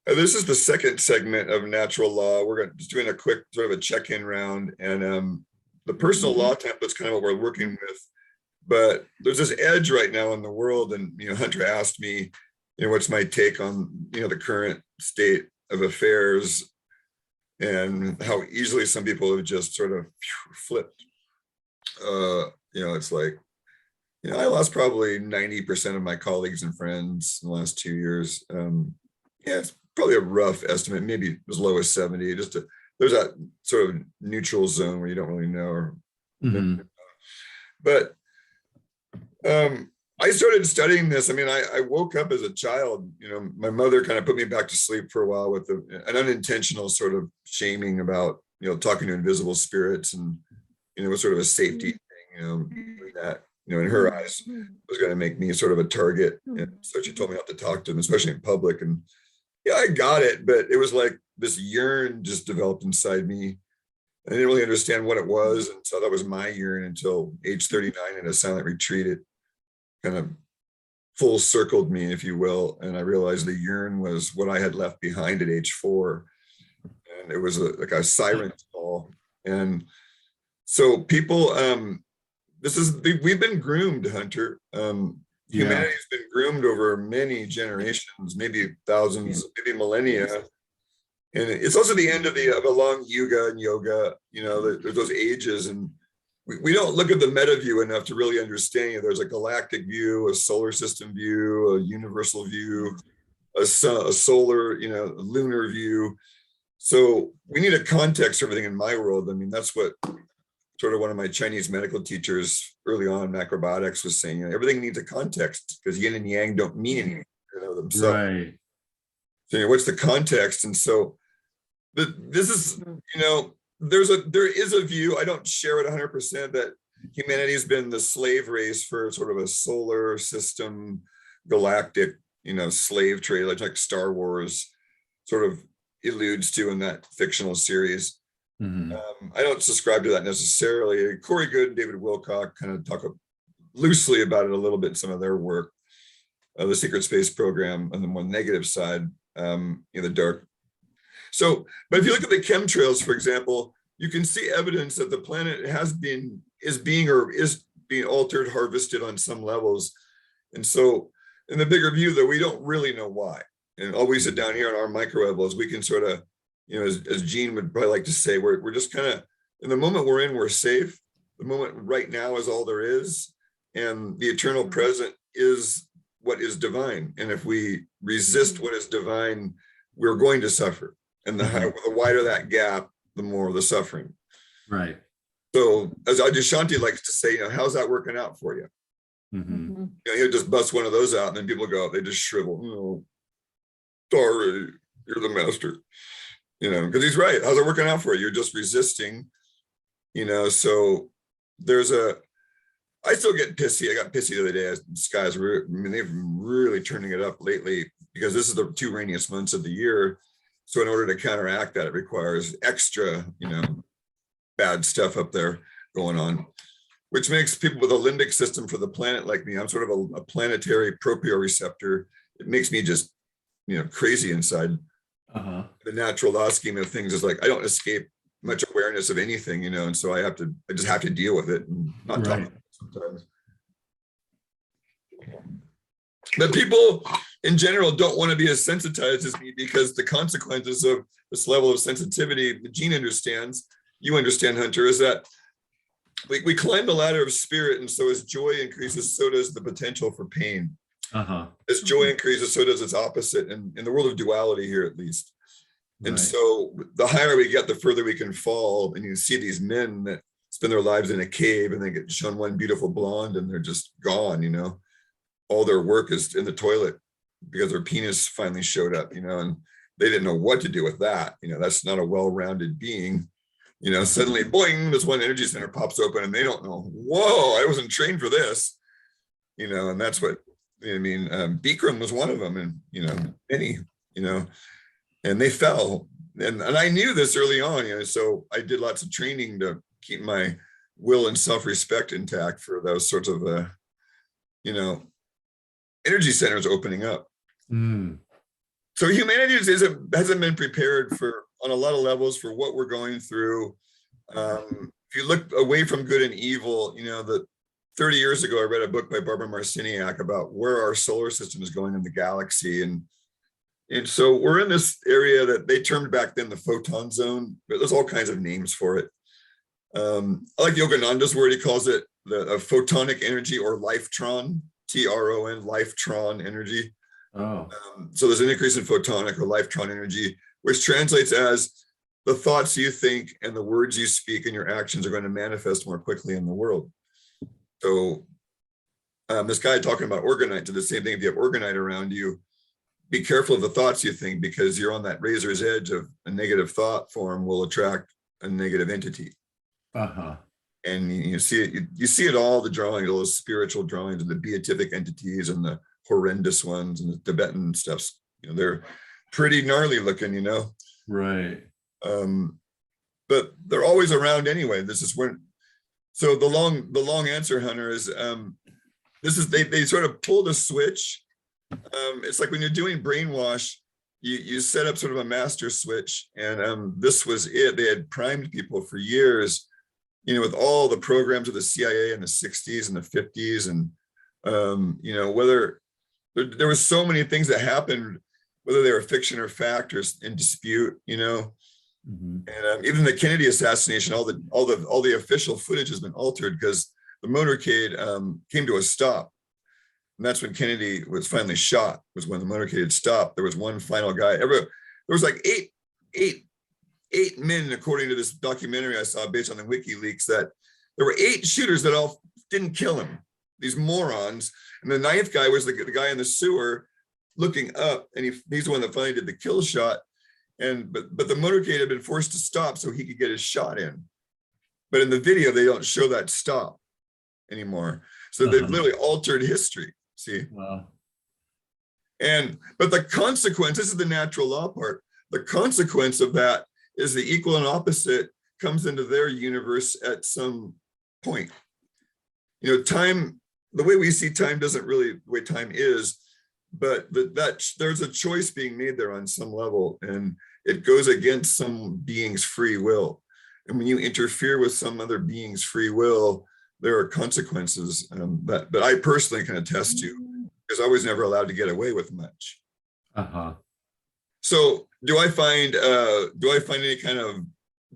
This is the second segment of natural law. We're just doing a quick sort of a check-in round, and the personal law template's kind of what we're working with. But there's this edge right now in the world, and Hunter asked me, what's my take on the current state of affairs and how easily some people have just sort of flipped. It's like, I lost probably 90% of my colleagues and friends in the last 2 years. It's probably a rough estimate, maybe as low as 70. There's that sort of neutral zone where you don't really know. But I started studying this. I mean, I woke up as a child. My mother kind of put me back to sleep for a while with an unintentional sort of shaming about talking to invisible spirits, and it was sort of a safety thing. That in her eyes was going to make me sort of a target, and so she told me not to talk to them, especially in public. And yeah, I got it, but it was like this yearn just developed inside me. I didn't really understand what it was, and so that was my yearn until age 39 in a silent retreat. It kind of full circled me, if you will, and I realized the yearn was what I had left behind at age 4, and it was like a siren's call. And so people, we've been groomed, Hunter. Humanity's been groomed over many generations, maybe thousands, maybe millennia. And it's also the end of a long yuga and yoga. There's those ages, and we don't look at the meta view enough to really understand. There's a galactic view, a solar system view, a universal view, a solar, a lunar view. So we need a context for everything in my world. I mean, that's what sort of one of my Chinese medical teachers early on in macrobiotics was saying. Everything needs a context, because yin and yang don't mean anything themselves. Right. So what's the context? And so this is, there is a view, I don't share it 100%, that humanity has been the slave race for sort of a solar system, galactic, slave trade, like Star Wars sort of alludes to in that fictional series. I don't subscribe to that necessarily. Corey Good and David Wilcock kind of talk loosely about it a little bit in some of their work. The Secret Space Program on the more negative side, the dark. So, but if you look at the chemtrails, for example, you can see evidence that the planet is being altered, harvested on some levels. And so in the bigger view, though, we don't really know why. And all we sit down here on our micro levels, we can sort of, as Gene would probably like to say, we're just kind of, in the moment we're in, we're safe. The moment right now is all there is. And the eternal present is what is divine. And if we resist what is divine, we're going to suffer. And the wider that gap, the more the suffering. Right. So as Adyashanti likes to say, how's that working out for you? He'll just bust one of those out, and then people go, they just shrivel. Sorry, you're the master. Because he's right. How's it working out for you? You're just resisting, so I still get pissy. I got pissy the other day. The skies they've been really turning it up lately, because this is the 2 rainiest months of the year. So in order to counteract that, it requires extra, bad stuff up there going on, which makes people with a limbic system for the planet like me, I'm sort of a planetary proprioceptor. It makes me just, crazy inside. The natural law scheme of things is like, I don't escape much awareness of anything, and so I just have to deal with it and not talk about it sometimes. But people in general don't want to be as sensitized as me, because the consequences of this level of sensitivity, Gene understands, you understand, Hunter, is that we climb the ladder of spirit, and so as joy increases, so does the potential for pain. As joy increases, so does its opposite, in the world of duality here, at least. And so the higher we get, the further we can fall. And you see these men that spend their lives in a cave, and they get shown one beautiful blonde, and they're just gone, all their work is in the toilet because their penis finally showed up, and they didn't know what to do with that. That's not a well-rounded being. Suddenly, boing, this one energy center pops open, and they don't know, whoa, I wasn't trained for this, and that's what, Bikram was one of them, and, many, and they fell. And I knew this early on, so I did lots of training to keep my will and self-respect intact for those sorts of, energy centers opening up. So humanity hasn't been prepared for, on a lot of levels, for what we're going through. If you look away from good and evil, you know, that 30 years ago, I read a book by Barbara Marciniak about where our solar system is going in the galaxy. And so we're in this area that they termed back then the photon zone, but there's all kinds of names for it. I like Yogananda's word. He calls it the photonic energy, or lifetron, Tron, lifetron energy. Oh, So there's an increase in photonic or lifetron energy, which translates as the thoughts you think and the words you speak and your actions are going to manifest more quickly in the world. So this guy talking about orgonite did the same thing. If you have orgonite around you, be careful of the thoughts you think, because you're on that razor's edge of a negative thought form will attract a negative entity. And you see it, you see it all, the drawings, all those spiritual drawings of the beatific entities and the horrendous ones and the Tibetan stuffs. You know, they're pretty gnarly looking, you know. right. But they're always around anyway. This is when, so the long answer, Hunter, is this is they sort of pulled a switch. It's like when you're doing brainwash, you set up sort of a master switch, and this was it. They had primed people for years, you know, with all the programs of the CIA in the 60s and the 50s, and you know, whether there was so many things that happened, whether they were fiction or fact or in dispute, you know. And even the Kennedy assassination, all the official footage has been altered because the motorcade came to a stop. And that's when Kennedy was finally shot, was when the motorcade had stopped. There was one final guy. There was like eight men, according to this documentary I saw based on the WikiLeaks, that there were 8 shooters that all didn't kill him, these morons. And the 9th guy was the guy in the sewer looking up, and he's the one that finally did the kill shot. But the motorcade had been forced to stop so he could get his shot in. But in the video, they don't show that stop anymore. So they've literally altered history. See? Wow. But the consequence, this is the natural law part, the consequence of that is the equal and opposite comes into their universe at some point. You know, time, the way we see time doesn't really, the way time is, but there's a choice being made there on some level, and it goes against some being's free will. And when you interfere with some other being's free will, there are consequences that I personally can attest to, because I was never allowed to get away with much. So do I find any kind of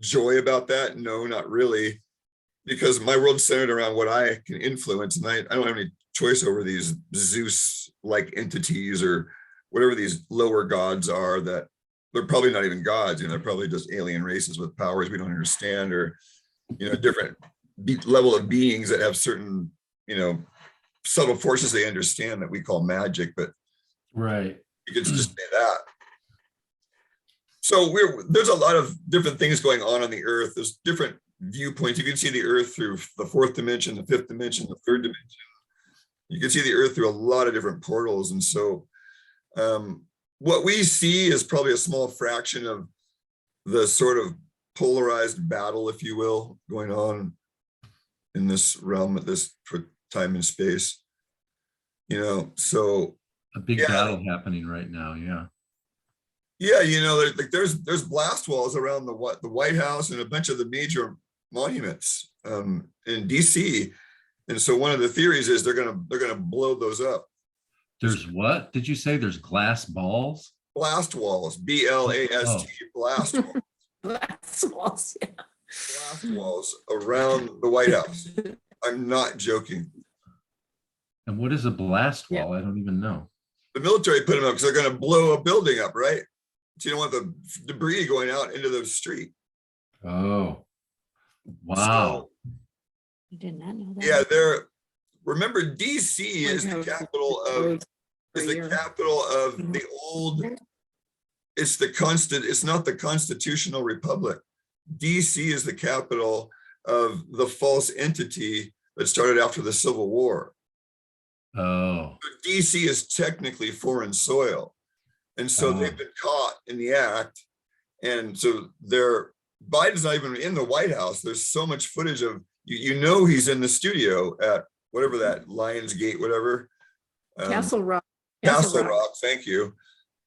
joy about that? No, not really, because my world's centered around what I can influence, and I don't have any choice over these Zeus-like entities or whatever these lower gods are, that they're probably not even gods, you know, they're probably just alien races with powers we don't understand, or, you know, different level of beings that have certain, you know, subtle forces they understand that we call magic, but right, you could just say that. So there's a lot of different things going on the earth. There's different viewpoints. You can see the earth through the 4th dimension, the 5th dimension, the 3rd dimension. You can see the earth through a lot of different portals. And so what we see is probably a small fraction of the sort of polarized battle, if you will, going on in this realm at this time and space, you know. So a big battle happening right now. Yeah, you know, there's blast walls around the White House and a bunch of the major monuments in DC. And so one of the theories is they're gonna blow those up. There's what? Did you say there's glass balls? Blast walls, BLAST, blast walls. Blast walls, yeah. Blast walls around the White House. I'm not joking. And what is a blast wall? I don't even know. The military put them up because they're going to blow a building up, right? So you don't want the debris going out into the street. Oh, wow. I did not know that. Yeah, remember, DC is the capital of the old, it's not the constitutional republic. DC is the capital of the false entity that started after the Civil War. Oh. So DC is technically foreign soil. And so they've been caught in the act. And so Biden's not even in the White House. There's so much footage of, you know, he's in the studio at whatever that Lionsgate, whatever. Castle Rock. Castle Rock, thank you.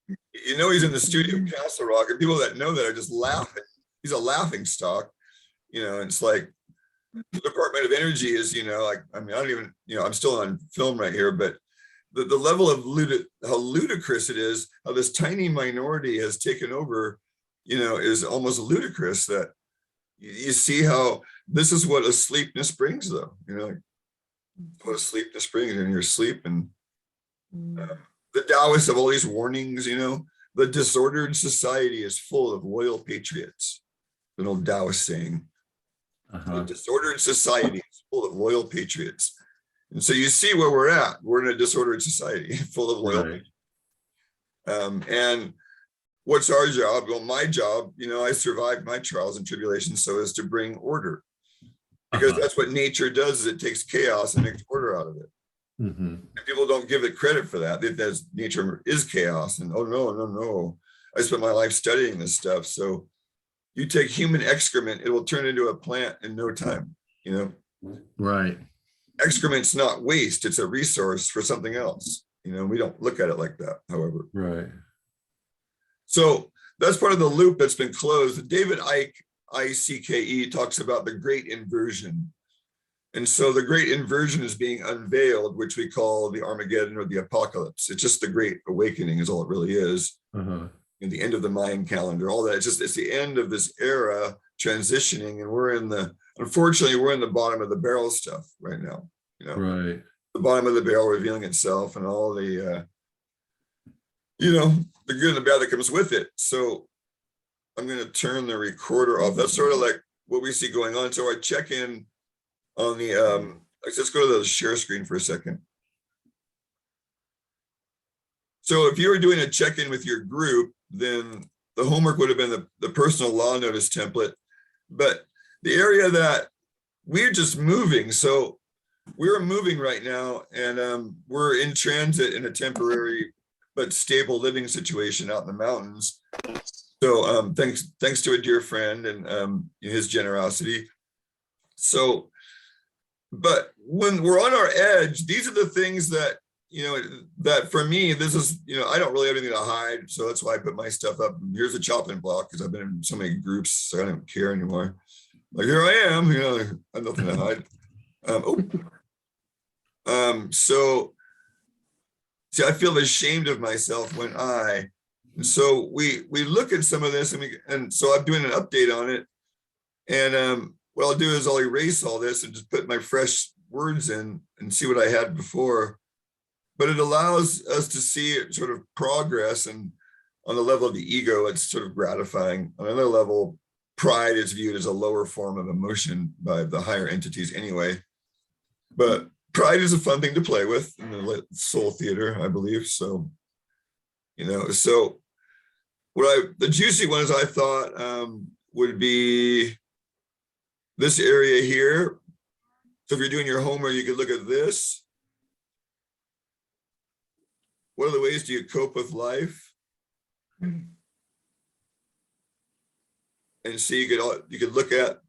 You know, he's in the studio of Castle Rock, and people that know that are just laughing. He's a laughing stock, you know. And it's like the Department of Energy is, you know, like, I mean, I don't even, you know, I'm still on film right here, but the level of how ludicrous it is, how this tiny minority has taken over, you know, is almost ludicrous. That you see how this is what asleepness brings, though, you know, like what asleepness brings in your sleep. And the Taoists have all these warnings, you know, the disordered society is full of loyal patriots. An old Taoist saying, the disordered society is full of loyal patriots. And so you see where we're at. We're in a disordered society full of loyal patriots. And what's our job? Well, my job, you know, I survived my trials and tribulations so as to bring order. Because that's what nature does, is it takes chaos and makes order out of it. And people don't give it credit for that. That nature is chaos. And oh, no. I spent my life studying this stuff. So you take human excrement, it will turn into a plant in no time, you know? Right. Excrement's not waste, it's a resource for something else. You know, we don't look at it like that, however. Right. So that's part of the loop that's been closed. David Icke, I-C-K-E, talks about the great inversion. And so the great inversion is being unveiled, which we call the Armageddon or the apocalypse. It's just the great awakening is all it really is. In the end of the Mayan calendar, all that. It's the end of this era transitioning. And unfortunately, we're in the bottom of the barrel stuff right now. You know, right. The bottom of the barrel revealing itself and all the, you know, the good and the bad that comes with it. So I'm going to turn the recorder off. That's sort of like what we see going on. So I check in on the, let's go to the share screen for a second. So if you were doing a check-in with your group, then the homework would have been the personal law notice template. But the area that we're just moving, so we're moving right now, and we're in transit in a temporary but stable living situation out in the mountains. So thanks to a dear friend and his generosity. So, but when we're on our edge, these are the things that, you know, that for me, this is, you know, I don't really have anything to hide. So that's why I put my stuff up. Here's a chopping block, because I've been in so many groups, so I don't care anymore. Like, here I am, you know, I have nothing to hide. So see, I feel ashamed of myself when so we look at some of this, and so I'm doing an update on it. And what I'll do is I'll erase all this and just put my fresh words in and see what I had before. But it allows us to see it sort of progress, and on the level of the ego, it's sort of gratifying. On another level, pride is viewed as a lower form of emotion by the higher entities anyway. But pride is a fun thing to play with in the soul theater, I believe. So, you know, so the juicy ones I thought would be this area here. So if you're doing your homework, you could look at this. What other ways do you cope with life? And see, you could look at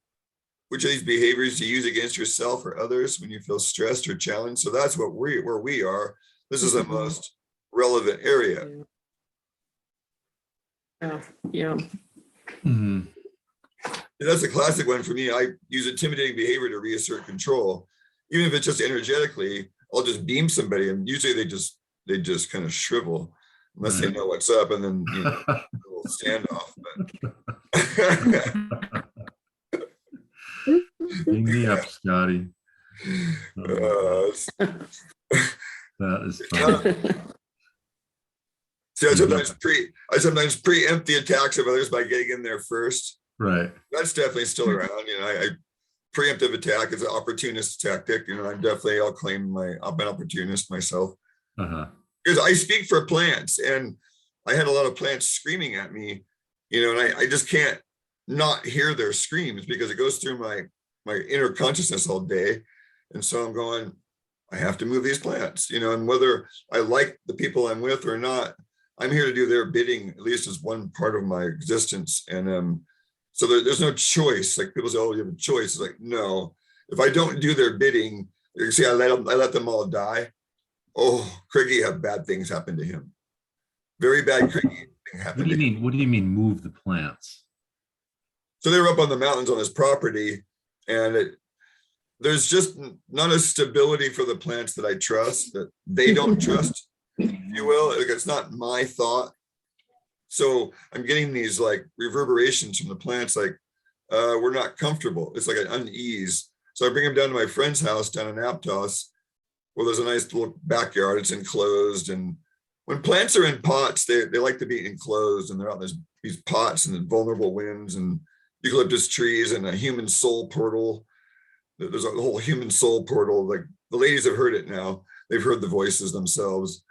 which of these behaviors do you use against yourself or others when you feel stressed or challenged. So that's where we are. This is the most relevant area. Yeah. That's a classic one for me. I use intimidating behavior to reassert control. Even if it's just energetically, I'll just beam somebody, and usually they just kind of shrivel unless they know what's up, and then, you know, a little standoff. Bring me up, Scotty. That is fun. See, I sometimes preempt the attacks of others by getting in there first. Right. That's definitely still around. You know, preemptive attack is an opportunist tactic. You know, I'll claim I'm an opportunist myself. Because I speak for plants, and I had a lot of plants screaming at me, you know, and I just can't not hear their screams because it goes through my inner consciousness all day. And so I'm going, I have to move these plants, you know, and whether I like the people I'm with or not, I'm here to do their bidding, at least as one part of my existence. And so there's no choice. Like people say, oh, you have a choice. It's like, no, if I don't do their bidding, you see, I let them all die. Oh, Craigie had bad things happen to him. very bad thing What happened. do you mean? What do you mean move the plants? So they were up on the mountains on his property, and there's just not a stability for the plants that I trust, that they don't trust, if you will. Like, it's not my thought. So I'm getting these like reverberations from the plants, like we're not comfortable. It's like an unease. So I bring them down to my friend's house down in Aptos, where there's a nice little backyard. It's enclosed. And when plants are in pots, they like to be enclosed, and they're out in these pots and the vulnerable winds and eucalyptus trees and a human soul portal. There's a whole human soul portal. Like, the ladies have heard it now. They've heard the voices themselves.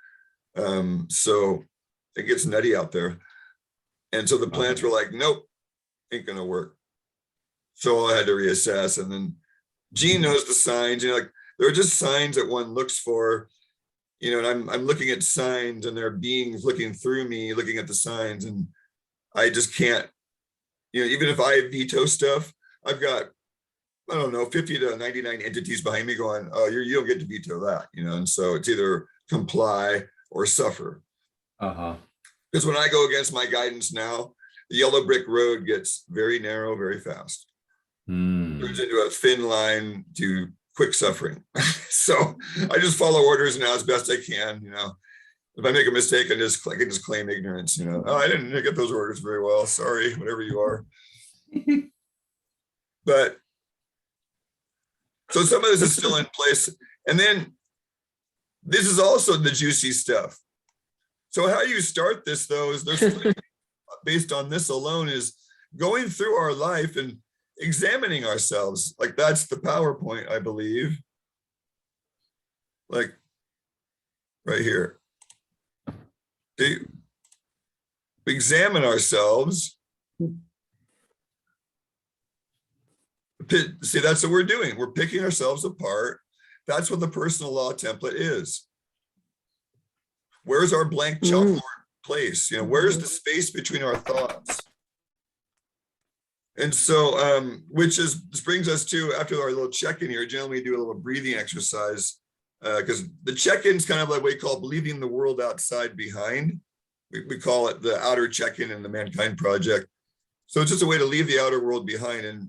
So it gets nutty out there. And so the plants were like, nope, ain't gonna work. So I had to reassess. And then Gene knows the signs, like there are just signs that one looks for, and I'm looking at signs, and there are beings looking through me, looking at the signs, and I just can't, even if I veto stuff, I've got, I don't know, 50 to 99 entities behind me going, oh, you don't get to veto that, and so it's either comply or suffer. Because when I go against my guidance now, the yellow brick road gets very narrow, very fast. Turns into a thin line to quick suffering. So I just follow orders now as best I can. If I make a mistake, I can just claim ignorance. Oh, I didn't get those orders very well. Sorry, whatever you are. But so some of this is still in place. And then this is also the juicy stuff. So how you start this, though, is there's based on this alone, is going through our life and examining ourselves. Like, that's the PowerPoint, I believe. Like right here. We examine ourselves. See, that's what we're doing. We're picking ourselves apart. That's what the personal law template is. Where's our blank chalkboard place? Where's the space between our thoughts? And so, this brings us to, after our little check-in here, generally we do a little breathing exercise, because the check-in is kind of like what we call leaving the world outside behind. We call it the outer check-in in the Mankind Project. So it's just a way to leave the outer world behind. And,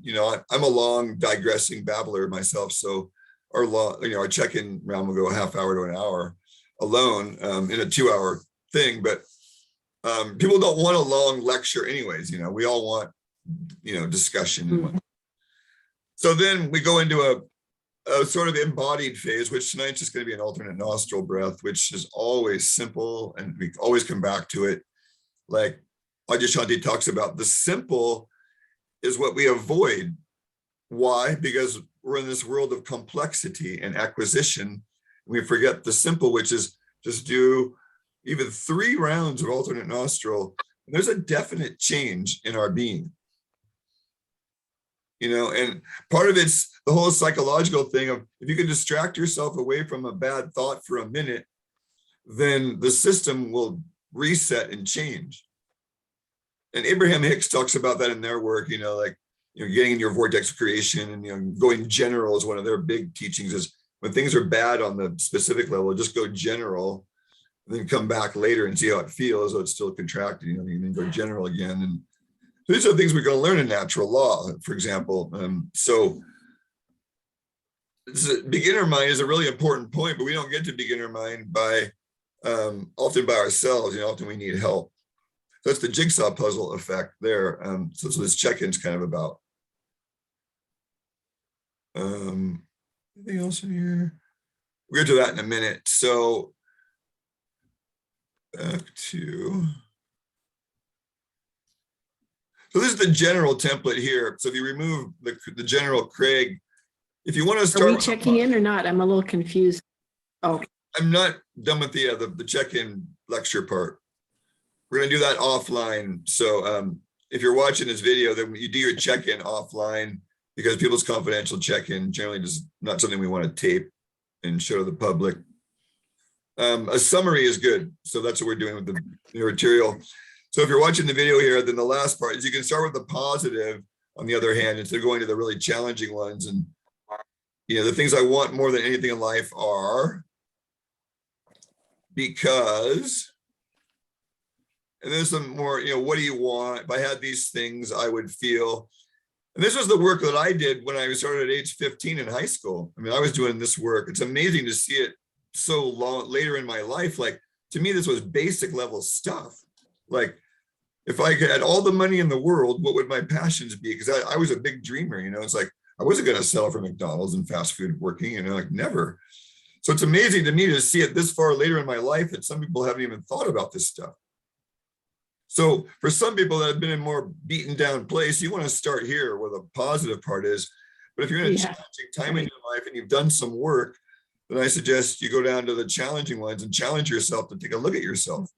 I'm a long digressing babbler myself. So our check-in round will go a half hour to an hour alone in a 2-hour thing. But people don't want a long lecture anyways. We all want, discussion. And so then we go into a sort of embodied phase, which tonight's just going to be an alternate nostril breath, which is always simple. And we always come back to it. Like Adyashanti talks about, the simple is what we avoid. Why? Because we're in this world of complexity and acquisition. We forget the simple, which is just do even 3 rounds of alternate nostril. And there's a definite change in our being. And part of it's the whole psychological thing of, if you can distract yourself away from a bad thought for a minute, then the system will reset and change. And Abraham Hicks talks about that in their work, getting in your vortex of creation, and, going general is one of their big teachings, is when things are bad on the specific level, just go general, and then come back later and see how it feels, so it's still contracted, and then go general again. And these are the things we're going to learn in natural law, for example. So beginner mind is a really important point, but we don't get to beginner mind by often by ourselves. Often we need help. So that's the jigsaw puzzle effect there. So this check-in is kind of about. Anything else in here? We'll get to that in a minute. So back to. So this is the general template here. So if you remove the general Craig, if you want to start. Are we checking in or not? I'm a little confused. Oh, I'm not done with the check-in lecture part. We're going to do that offline. So if you're watching this video, then you do your check-in offline, because people's confidential check-in generally is not something we want to tape and show to the public. A summary is good. So that's what we're doing with the material. So if you're watching the video here, then the last part is you can start with the positive, on the other hand, instead of going to the really challenging ones. And, the things I want more than anything in life are, because And then some more, what do you want? If I had these things, I would feel. And this was the work that I did when I started at age 15 in high school. I mean, I was doing this work. It's amazing to see it so long later in my life. Like, to me, this was basic level stuff. Like, if I had all the money in the world, what would my passions be? Because I was a big dreamer, it's like, I wasn't going to settle for McDonald's and fast food working, like never. So it's amazing to me to see it this far later in my life that some people haven't even thought about this stuff. So for some people that have been in more beaten down place, you want to start here where the positive part is. But if you're in a challenging time in your life and you've done some work, then I suggest you go down to the challenging ones and challenge yourself to take a look at yourself.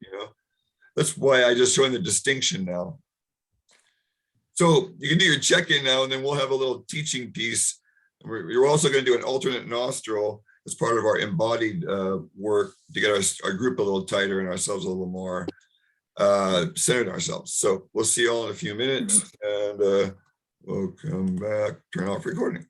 That's why I just showing the distinction now. So you can do your check-in now, and then we'll have a little teaching piece. We're also going to do an alternate nostril as part of our embodied work to get our group a little tighter and ourselves a little more centered ourselves. So we'll see you all in a few minutes, and we'll come back, turn off recording.